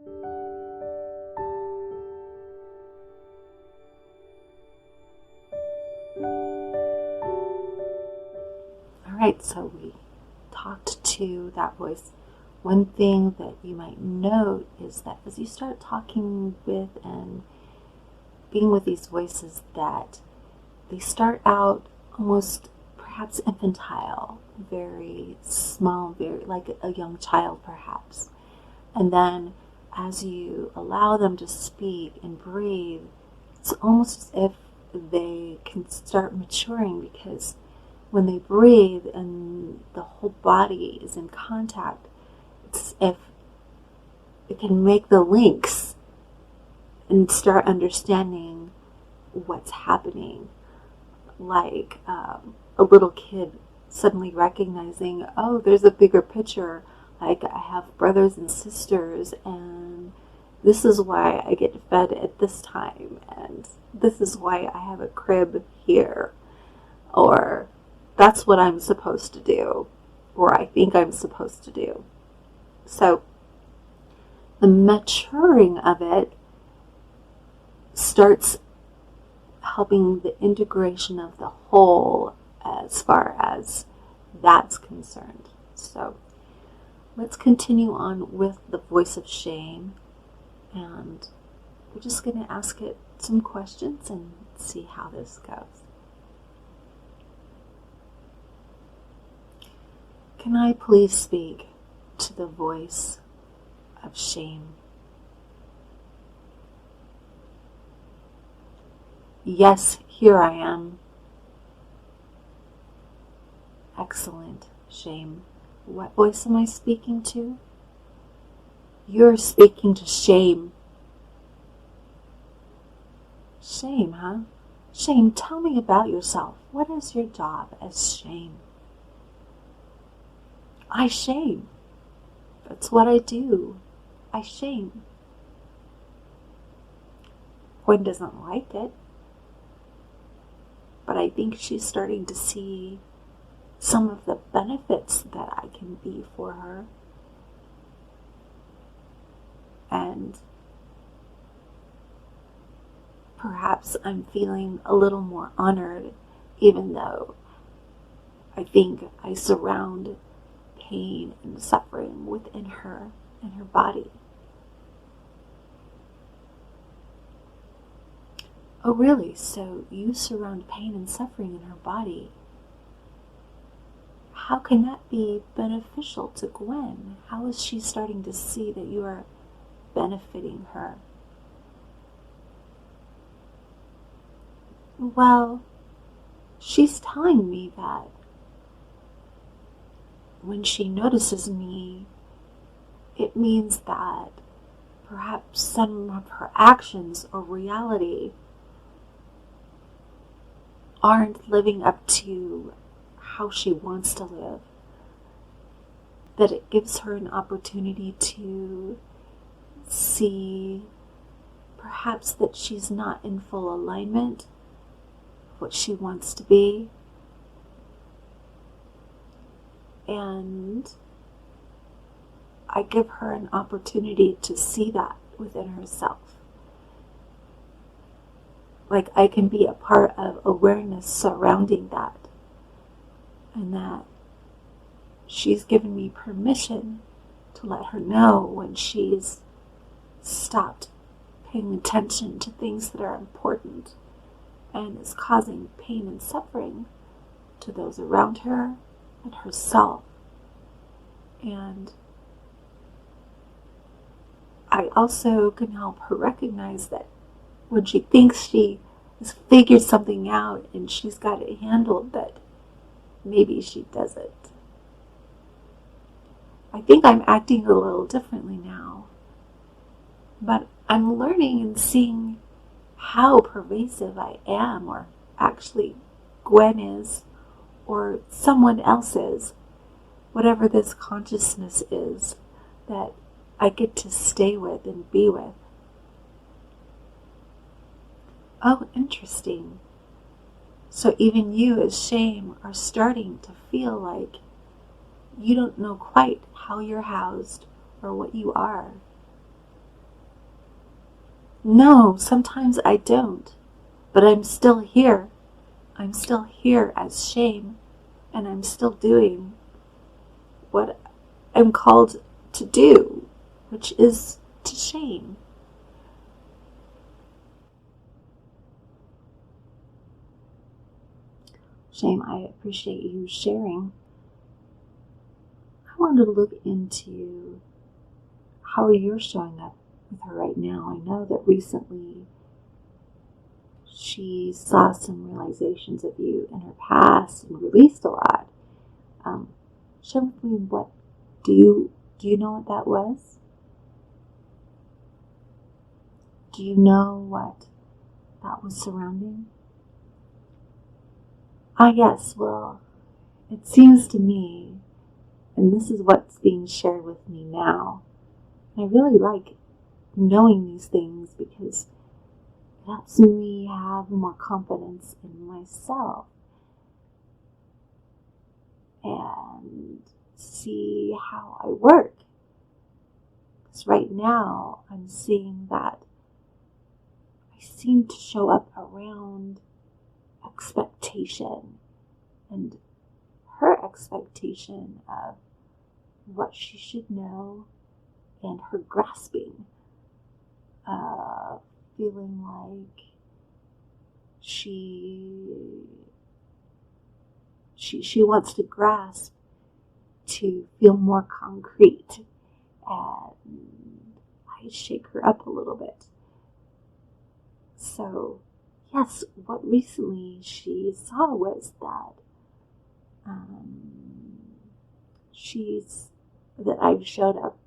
All right, so we talked to that voice. One thing that you might note is that as you start talking with and being with these voices, that they start out almost perhaps infantile, very small, very like a young child perhaps. And then as you allow them to speak and breathe, it's almost as if they can start maturing, because when they breathe and the whole body is in contact, it's if it can make the links and start understanding what's happening. Like a little kid suddenly recognizing, oh, there's a bigger picture. Like, I have brothers and sisters, and this is why I get fed at this time, and this is why I have a crib here, or that's what I'm supposed to do, or I think I'm supposed to do. So the maturing of it starts helping the integration of the whole as far as that's concerned. So let's continue on with the voice of shame, and we're just going to ask it some questions and see how this goes. Can I please speak to the voice of shame? Yes, here I am. Excellent, shame. What voice am I speaking to? You're speaking to shame. Shame, huh? Shame, tell me about yourself. What is your job as shame? I shame. That's what I do. I shame. Gwen doesn't like it, but I think she's starting to see some of the benefits that I can be for her. And perhaps I'm feeling a little more honored, even though I think I surround pain and suffering within her and her body. Oh, really? So you surround pain and suffering in her body. How can that be beneficial to Gwen? How is she starting to see that you are benefiting her? Well, she's telling me that when she notices me, it means that perhaps some of her actions or reality aren't living up to how she wants to live. That it gives her an opportunity to see perhaps that she's not in full alignment with what she wants to be. And I give her an opportunity to see that within herself. Like, I can be a part of awareness surrounding that. And that she's given me permission to let her know when she's stopped paying attention to things that are important and is causing pain and suffering to those around her and herself. And I also can help her recognize that when she thinks she has figured something out and she's got it handled, that maybe she doesn't. I think I'm acting a little differently now, but I'm learning and seeing how pervasive I am, or actually Gwen is, or someone else is, whatever this consciousness is that I get to stay with and be with. Oh, interesting. So even you as shame are starting to feel like you don't know quite how you're housed or what you are. No, sometimes I don't. But I'm still here. I'm still here as shame. And I'm still doing what I'm called to do, which is to shame. Shame, I appreciate you sharing. I wanted to look into how you're showing up with her right now. I know that recently she saw some realizations of you in her past and released a lot. Share with me, what do you know what that was? Do you know what that was surrounding? Ah, yes. Well, it seems to me, and this is what's being shared with me now. I really like knowing these things because it helps me have more confidence in myself and see how I work. Because right now I'm seeing that I seem to show up around expectation and her expectation of what she should know and her grasping, feeling like she wants to grasp to feel more concrete, and I shake her up a little bit. So yes, what recently she saw was that that I've showed up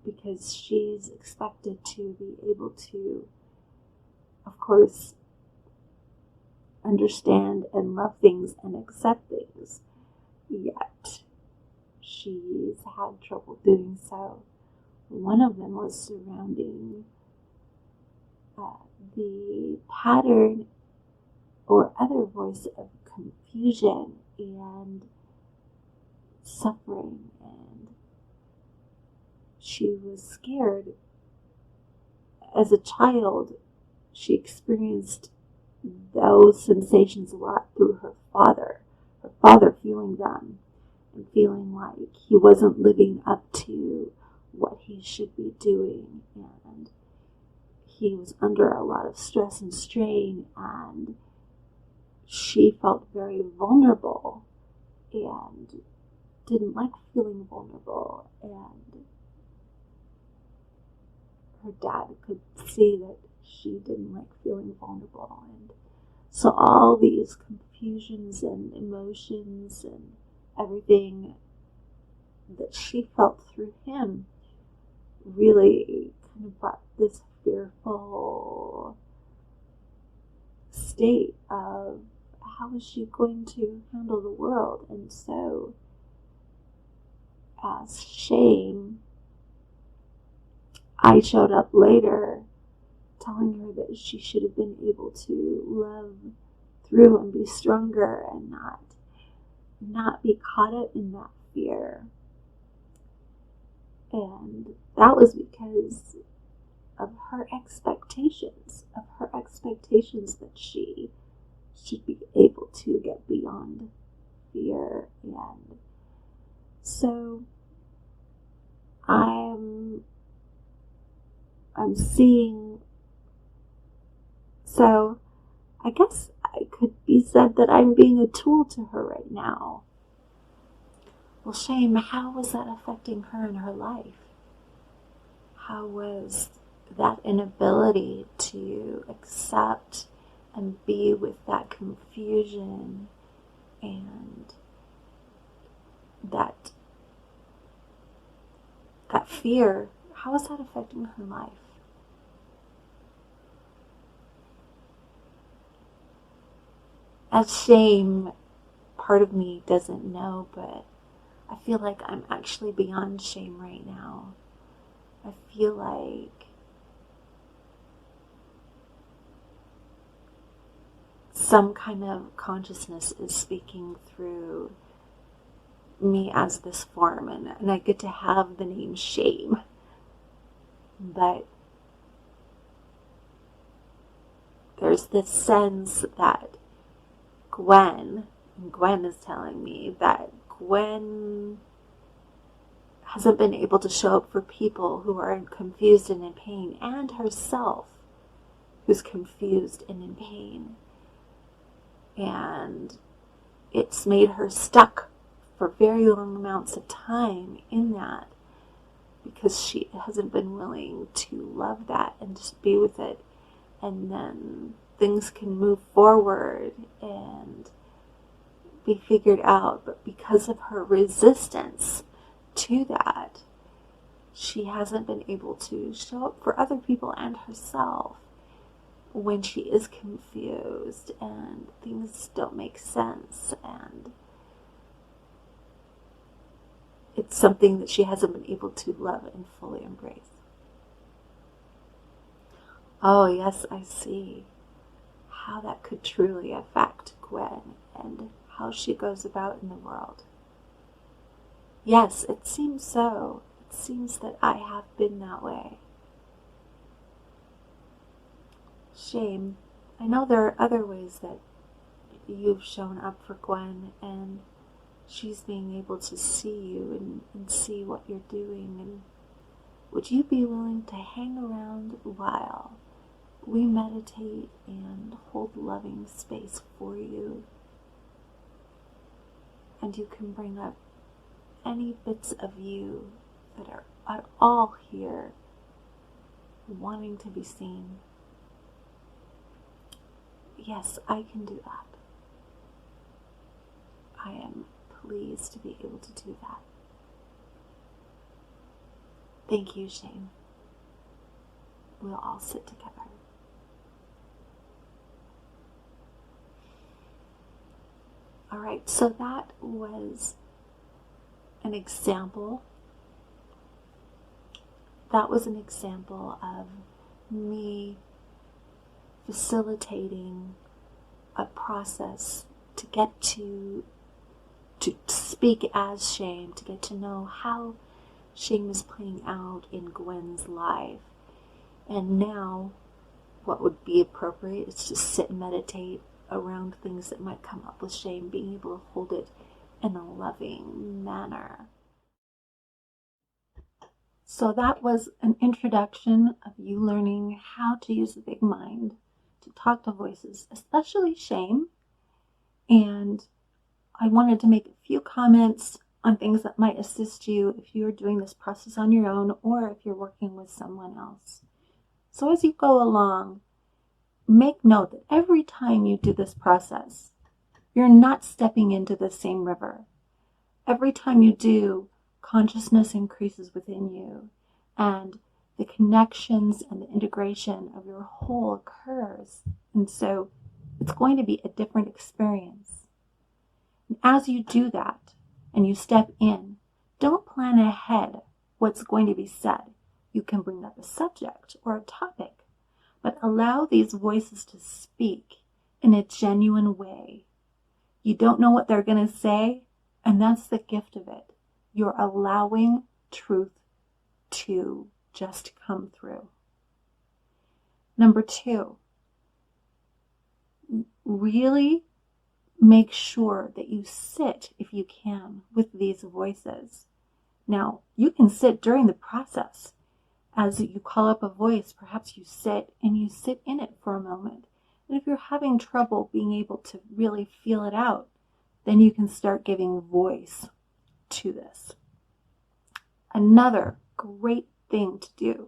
because she's expected to be able to, of course, understand and love things and accept things, yet she's had trouble doing so. One of them was surrounding the pattern or other voice of confusion and suffering, and she was scared. As a child, she experienced those sensations a lot through her father feeling them and feeling like he wasn't living up to what he should be doing, and he was under a lot of stress and strain, and she felt very vulnerable and didn't like feeling vulnerable, and her dad could see that she didn't like feeling vulnerable, and so all these confusions and emotions and everything that she felt through him really kind of brought this fearful state of how is she going to handle the world. And so as shame, I showed up later telling her that she should have been able to love through and be stronger and not be caught up in that fear. And that was because of her expectations that she should be able to get beyond fear. And so I'm seeing, so I guess it could be said that I'm being a tool to her right now. Well, shame, how was that affecting her in her life? How was that inability to accept and be with that confusion and that fear, how is that affecting her life? As shame, part of me doesn't know, but I feel like I'm actually beyond shame right now. I feel like some kind of consciousness is speaking through me as this form, and I get to have the name shame. But there's this sense that Gwen is telling me that Gwen hasn't been able to show up for people who are confused and in pain, and herself who's confused and in pain. And it's made her stuck for very long amounts of time in that, because she hasn't been willing to love that and just be with it. And then things can move forward and be figured out. But because of her resistance to that, she hasn't been able to show up for other people and herself when she is confused and things don't make sense, and it's something that she hasn't been able to love and fully embrace. Oh yes, I see how that could truly affect Gwen and how she goes about in the world. Yes, it seems so. It seems that I have been that way. Shame. I know there are other ways that you've shown up for Gwen, and she's being able to see you and see what you're doing. And would you be willing to hang around while we meditate and hold loving space for you? And you can bring up any bits of you that are at all here wanting to be seen. Yes, I can do that. I am pleased to be able to do that. Thank you, Shane. We'll all sit together. All right, so that was an example. That was an example of me facilitating a process to get to speak as shame, to get to know how shame is playing out in Gwen's life. And now what would be appropriate is to sit and meditate around things that might come up with shame, being able to hold it in a loving manner. So that was an introduction of you learning how to use the big mind to talk to voices, especially shame. And I wanted to make a few comments on things that might assist you if you're doing this process on your own or if you're working with someone else. So as you go along, make note that every time you do this process, you're not stepping into the same river. Every time you do, consciousness increases within you, and the connections and the integration of your whole occurs. And so it's going to be a different experience. And as you do that and you step in, don't plan ahead what's going to be said. You can bring up a subject or a topic, but allow these voices to speak in a genuine way. You don't know what they're going to say, and that's the gift of it. You're allowing truth to just come through. Number 2, really make sure that you sit, if you can, with these voices. Now, you can sit during the process. As you call up a voice, perhaps you sit and you sit in it for a moment. And if you're having trouble being able to really feel it out, then you can start giving voice to this. Another great thing to do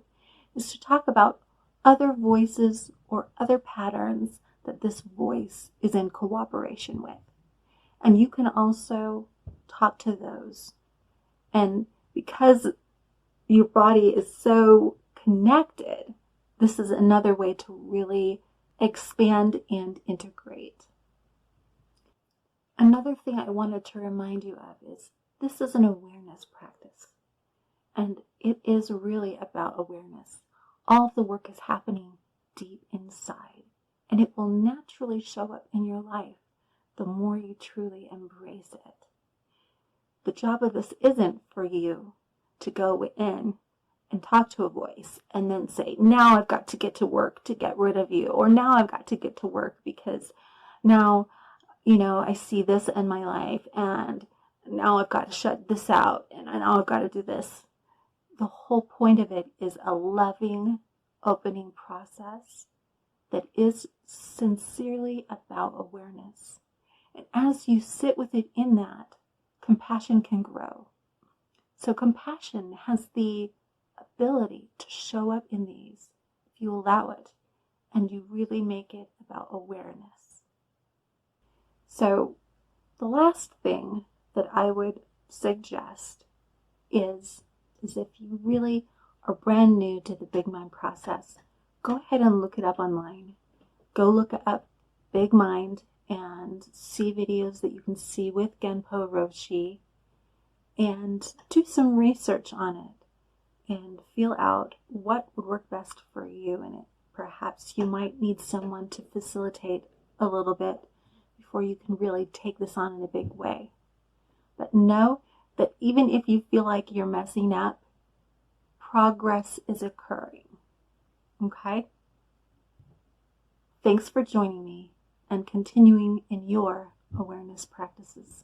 is to talk about other voices or other patterns that this voice is in cooperation with. And you can also talk to those. And because your body is so connected, this is another way to really expand and integrate. Another thing I wanted to remind you of is this is an awareness practice. And it is really about awareness. All of the work is happening deep inside, and it will naturally show up in your life the more you truly embrace it. The job of this isn't for you to go in and talk to a voice and then say, now I've got to get to work to get rid of you, or now I've got to get to work because now, I see this in my life, and now I've got to shut this out, and now I've got to do this. The whole point of it is a loving, opening process that is sincerely about awareness. And as you sit with it in that, compassion can grow. So compassion has the ability to show up in these if you allow it and you really make it about awareness. So the last thing that I would suggest is if you really are brand new to the Big Mind process, go ahead and look it up online. Go look up Big Mind and see videos that you can see with Genpo Roshi and do some research on it and feel out what would work best for you in it. Perhaps you might need someone to facilitate a little bit before you can really take this on in a big way. But know that even if you feel like you're messing up, progress is occurring. Okay? Thanks for joining me and continuing in your awareness practices.